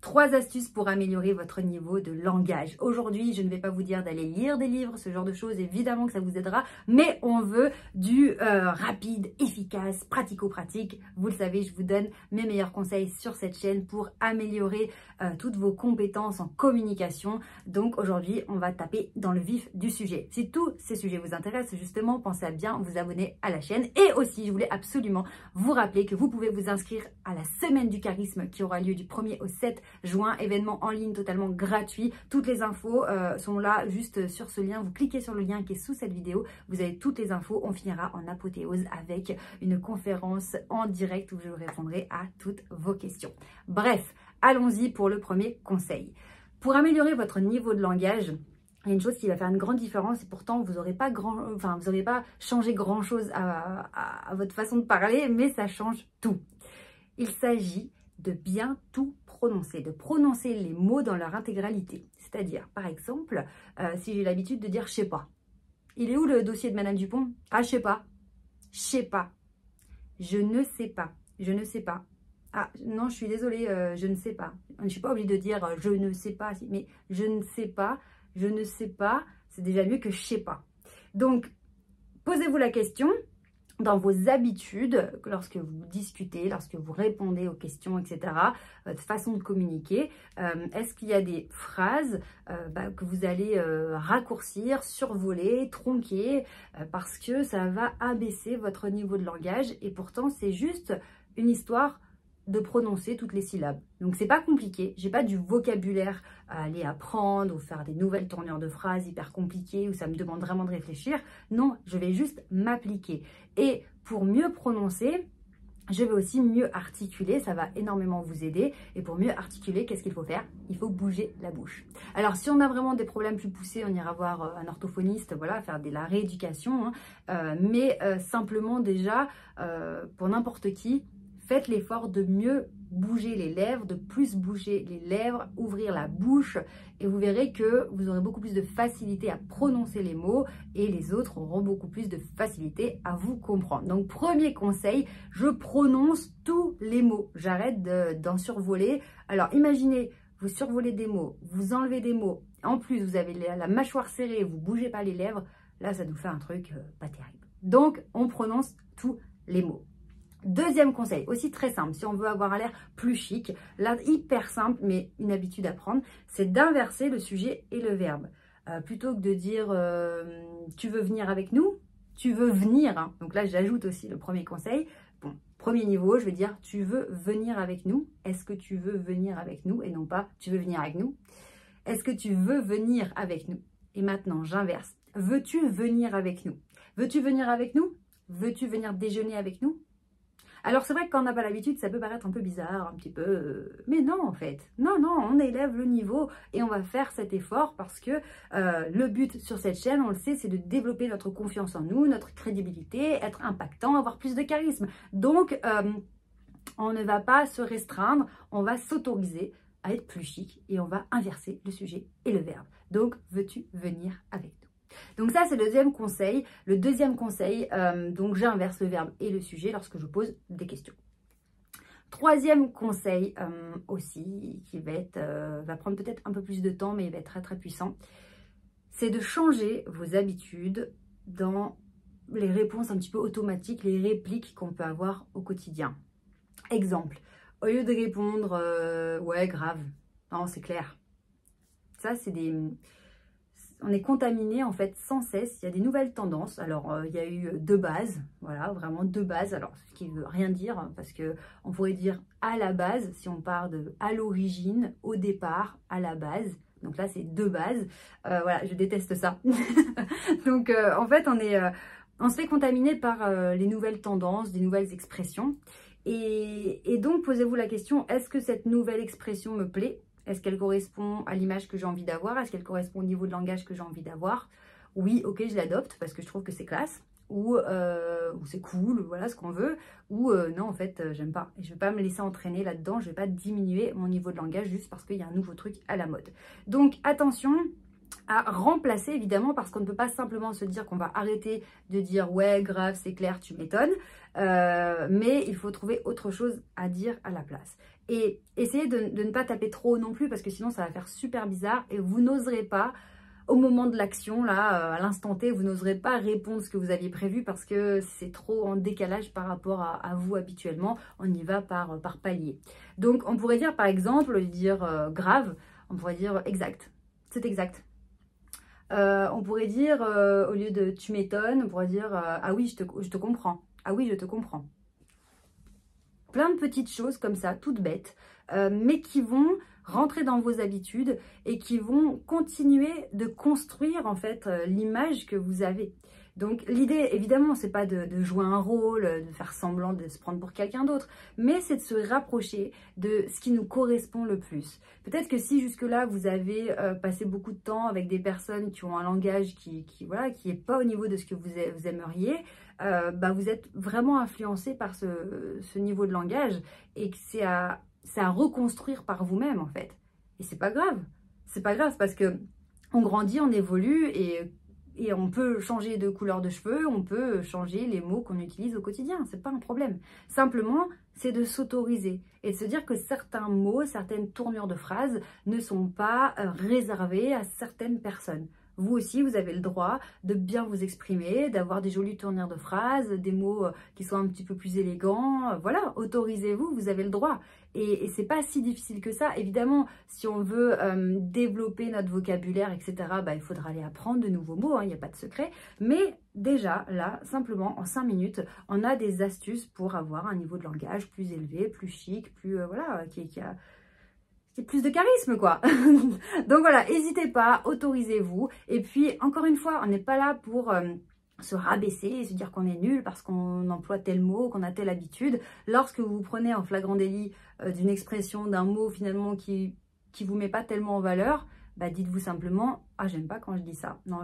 3 astuces pour améliorer votre niveau de langage. Aujourd'hui, je ne vais pas vous dire d'aller lire des livres, ce genre de choses, évidemment que ça vous aidera, mais on veut du rapide, efficace, pratico-pratique. Vous le savez, je vous donne mes meilleurs conseils sur cette chaîne pour améliorer toutes vos compétences en communication. Donc aujourd'hui, on va taper dans le vif du sujet. Si tous ces sujets vous intéressent, justement, pensez à bien vous abonner à la chaîne. Et aussi, je voulais absolument vous rappeler que vous pouvez vous inscrire à la semaine du charisme qui aura lieu du 1er au 7 juin, événement en ligne totalement gratuit. Toutes les infos sont là juste sur ce lien. Vous cliquez sur le lien qui est sous cette vidéo. Vous avez toutes les infos. On finira en apothéose avec une conférence en direct où je répondrai à toutes vos questions. Bref, allons-y pour le premier conseil. Pour améliorer votre niveau de langage, il y a une chose qui va faire une grande différence et pourtant vous n'aurez pas changé grand chose à votre façon de parler, mais ça change tout. Il s'agit de bien tout prononcer, de prononcer les mots dans leur intégralité. C'est-à-dire, par exemple, si j'ai l'habitude de dire « je sais pas ». Il est où le dossier de Madame Dupont? Ah, je sais pas. Je sais pas. Je ne sais pas. Je ne sais pas. Ah, non, je suis désolée, je ne sais pas. Je ne suis pas obligée de dire « je ne sais pas », mais « je ne sais pas », « je ne sais pas », c'est déjà mieux que « je sais pas ». Donc, posez-vous la question. Dans vos habitudes, lorsque vous discutez, lorsque vous répondez aux questions, etc., votre façon de communiquer, est-ce qu'il y a des phrases que vous allez raccourcir, survoler, tronquer, parce que ça va abaisser votre niveau de langage et pourtant c'est juste une histoire de prononcer toutes les syllabes. Donc c'est pas compliqué, j'ai pas du vocabulaire à aller apprendre ou faire des nouvelles tournures de phrases hyper compliquées où ça me demande vraiment de réfléchir. Non, je vais juste m'appliquer. Et pour mieux prononcer, je vais aussi mieux articuler, ça va énormément vous aider. Et pour mieux articuler, qu'est-ce qu'il faut faire? Il faut bouger la bouche. Alors si on a vraiment des problèmes plus poussés, on ira voir un orthophoniste, voilà, faire de la rééducation. Mais simplement déjà, pour n'importe qui, faites l'effort de mieux bouger les lèvres, de plus bouger les lèvres, ouvrir la bouche et vous verrez que vous aurez beaucoup plus de facilité à prononcer les mots et les autres auront beaucoup plus de facilité à vous comprendre. Donc premier conseil, je prononce tous les mots. J'arrête d'en survoler. Alors imaginez, vous survolez des mots, vous enlevez des mots, en plus vous avez la mâchoire serrée, vous ne bougez pas les lèvres, là ça nous fait un truc pas terrible. Donc on prononce tous les mots. Deuxième conseil, aussi très simple, si on veut avoir l'air plus chic, là hyper simple mais une habitude à prendre, c'est d'inverser le sujet et le verbe. Plutôt que de dire tu veux venir avec nous, tu veux venir, hein. Donc là j'ajoute aussi le premier conseil. Bon, premier niveau, je vais dire tu veux venir avec nous. Est-ce que tu veux venir avec nous? Et non pas tu veux venir avec nous. Est-ce que tu veux venir avec nous? Et maintenant j'inverse. Veux-tu venir avec nous? Veux-tu venir avec nous? Veux-tu venir déjeuner avec nous? Alors c'est vrai que quand on n'a pas l'habitude, ça peut paraître un peu bizarre, un petit peu... Mais non en fait, non, on élève le niveau et on va faire cet effort parce que le but sur cette chaîne, on le sait, c'est de développer notre confiance en nous, notre crédibilité, être impactant, avoir plus de charisme. Donc on ne va pas se restreindre, on va s'autoriser à être plus chic et on va inverser le sujet et le verbe. Donc veux-tu venir avec nous? Donc ça, c'est le deuxième conseil. Le deuxième conseil, donc j'inverse le verbe et le sujet lorsque je pose des questions. Troisième conseil aussi, qui va prendre peut-être un peu plus de temps, mais il va être très très puissant, c'est de changer vos habitudes dans les réponses un petit peu automatiques, les répliques qu'on peut avoir au quotidien. Exemple, au lieu de répondre ouais, grave, non, c'est clair. Ça, c'est des... On est contaminé en fait sans cesse, il y a des nouvelles tendances. Alors il y a eu deux bases, voilà, vraiment deux bases. Alors ce qui ne veut rien dire, hein, parce que on pourrait dire à la base, si on part de à l'origine, au départ, à la base. Donc là c'est deux bases, voilà, je déteste ça. Donc en fait on se fait contaminer par les nouvelles tendances, des nouvelles expressions. Et donc posez-vous la question, est-ce que cette nouvelle expression me plaît ? Est-ce qu'elle correspond à l'image que j'ai envie d'avoir? Est-ce qu'elle correspond au niveau de langage que j'ai envie d'avoir? Oui, ok, je l'adopte parce que je trouve que c'est classe. Ou c'est cool, voilà ce qu'on veut. Ou non, en fait, j'aime pas. Et je ne vais pas me laisser entraîner là-dedans. Je ne vais pas diminuer mon niveau de langage juste parce qu'il y a un nouveau truc à la mode. Donc, attention à remplacer, évidemment, parce qu'on ne peut pas simplement se dire qu'on va arrêter de dire « ouais, grave, c'est clair, tu m'étonnes ». Mais il faut trouver autre chose à dire à la place. Et essayez de ne pas taper trop non plus parce que sinon ça va faire super bizarre et vous n'oserez pas, au moment de l'action, là, à l'instant T, vous n'oserez pas répondre ce que vous aviez prévu parce que c'est trop en décalage par rapport à vous habituellement. On y va par palier. Donc, on pourrait dire, par exemple, au lieu de dire grave, on pourrait dire exact. C'est exact. On pourrait dire, au lieu de tu m'étonnes, on pourrait dire ah oui, je te comprends. Ah oui, je te comprends. Plein de petites choses comme ça, toutes bêtes, mais qui vont rentrer dans vos habitudes et qui vont continuer de construire en fait l'image que vous avez. Donc l'idée évidemment c'est pas de jouer un rôle, de faire semblant de se prendre pour quelqu'un d'autre, mais c'est de se rapprocher de ce qui nous correspond le plus. Peut-être que si jusque-là vous avez passé beaucoup de temps avec des personnes qui ont un langage qui est pas au niveau de ce que vous aimeriez, vous êtes vraiment influencé par ce niveau de langage et que c'est à reconstruire par vous-même en fait. Et c'est pas grave. C'est pas grave parce que on grandit, on évolue et on peut changer de couleur de cheveux, on peut changer les mots qu'on utilise au quotidien. C'est pas un problème. Simplement, c'est de s'autoriser et de se dire que certains mots, certaines tournures de phrases ne sont pas réservées à certaines personnes. Vous aussi, vous avez le droit de bien vous exprimer, d'avoir des jolies tournures de phrases, des mots qui sont un petit peu plus élégants. Voilà, autorisez-vous, vous avez le droit. Et c'est pas si difficile que ça. Évidemment, si on veut développer notre vocabulaire, etc., il faudra aller apprendre de nouveaux mots, il n'y a pas de secret. Mais déjà, là, simplement, en 5 minutes, on a des astuces pour avoir un niveau de langage plus élevé, plus chic, plus, qui a plus de charisme, quoi. Donc voilà, n'hésitez pas, autorisez-vous. Et puis, encore une fois, on n'est pas là pour se rabaisser et se dire qu'on est nul parce qu'on emploie tel mot, qu'on a telle habitude. Lorsque vous prenez en flagrant délit d'une expression, d'un mot finalement qui vous met pas tellement en valeur, dites-vous simplement « Ah, j'aime pas quand je dis ça. Non,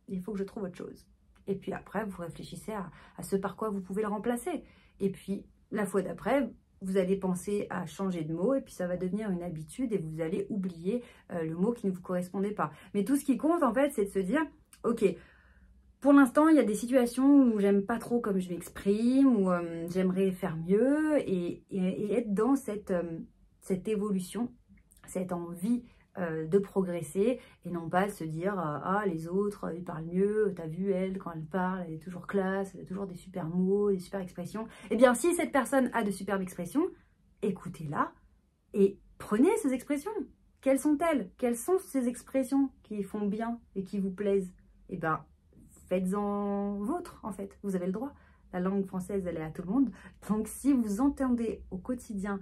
il faut que je trouve autre chose. » Et puis après, vous réfléchissez à ce par quoi vous pouvez le remplacer. Et puis, la fois d'après, vous allez penser à changer de mot et puis ça va devenir une habitude et vous allez oublier le mot qui ne vous correspondait pas. Mais tout ce qui compte en fait, c'est de se dire, ok, pour l'instant, il y a des situations où j'aime pas trop comme je m'exprime, ou j'aimerais faire mieux et être dans cette évolution, cette envie de progresser et non pas se dire ah les autres ils parlent mieux, t'as vu elle quand elle parle, elle est toujours classe, elle a toujours des super mots, des super expressions. Eh bien si cette personne a de superbes expressions, écoutez-la et prenez ces expressions. Quelles sont-elles? Quelles sont ces expressions qui font bien et qui vous plaisent? Eh bien faites-en vôtre en fait, vous avez le droit. La langue française elle est à tout le monde, donc si vous entendez au quotidien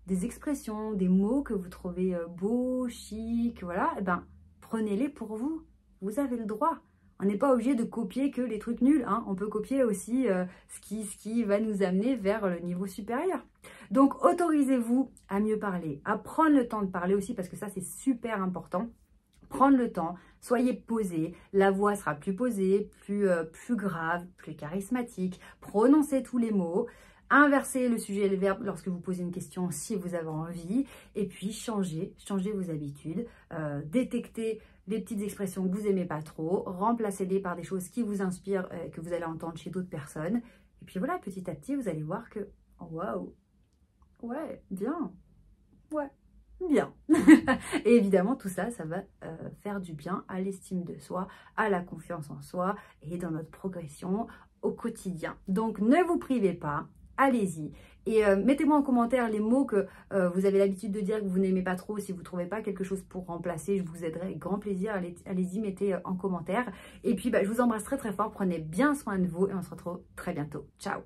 des expressions, des mots que vous trouvez beaux, chic, voilà, prenez-les pour vous. Vous avez le droit. On n'est pas obligé de copier que les trucs nuls, hein. On peut copier aussi ce qui va nous amener vers le niveau supérieur. Donc, autorisez-vous à mieux parler, à prendre le temps de parler aussi, parce que ça, c'est super important. Prendre le temps, soyez posé, la voix sera plus posée, plus grave, plus charismatique, prononcez tous les mots. Inversez le sujet et le verbe lorsque vous posez une question si vous avez envie. Et puis, changez vos habitudes. Détectez les petites expressions que vous n'aimez pas trop. Remplacez-les par des choses qui vous inspirent, que vous allez entendre chez d'autres personnes. Et puis voilà, petit à petit, vous allez voir que, waouh, ouais, bien, ouais, bien. Et évidemment, tout ça, ça va faire du bien à l'estime de soi, à la confiance en soi et dans notre progression au quotidien. Donc, ne vous privez pas. Allez-y et mettez-moi en commentaire les mots que vous avez l'habitude de dire que vous n'aimez pas trop. Si vous ne trouvez pas quelque chose pour remplacer, je vous aiderai avec grand plaisir. Allez-y, mettez en commentaire. Et puis, je vous embrasse très très fort. Prenez bien soin de vous et on se retrouve très bientôt. Ciao!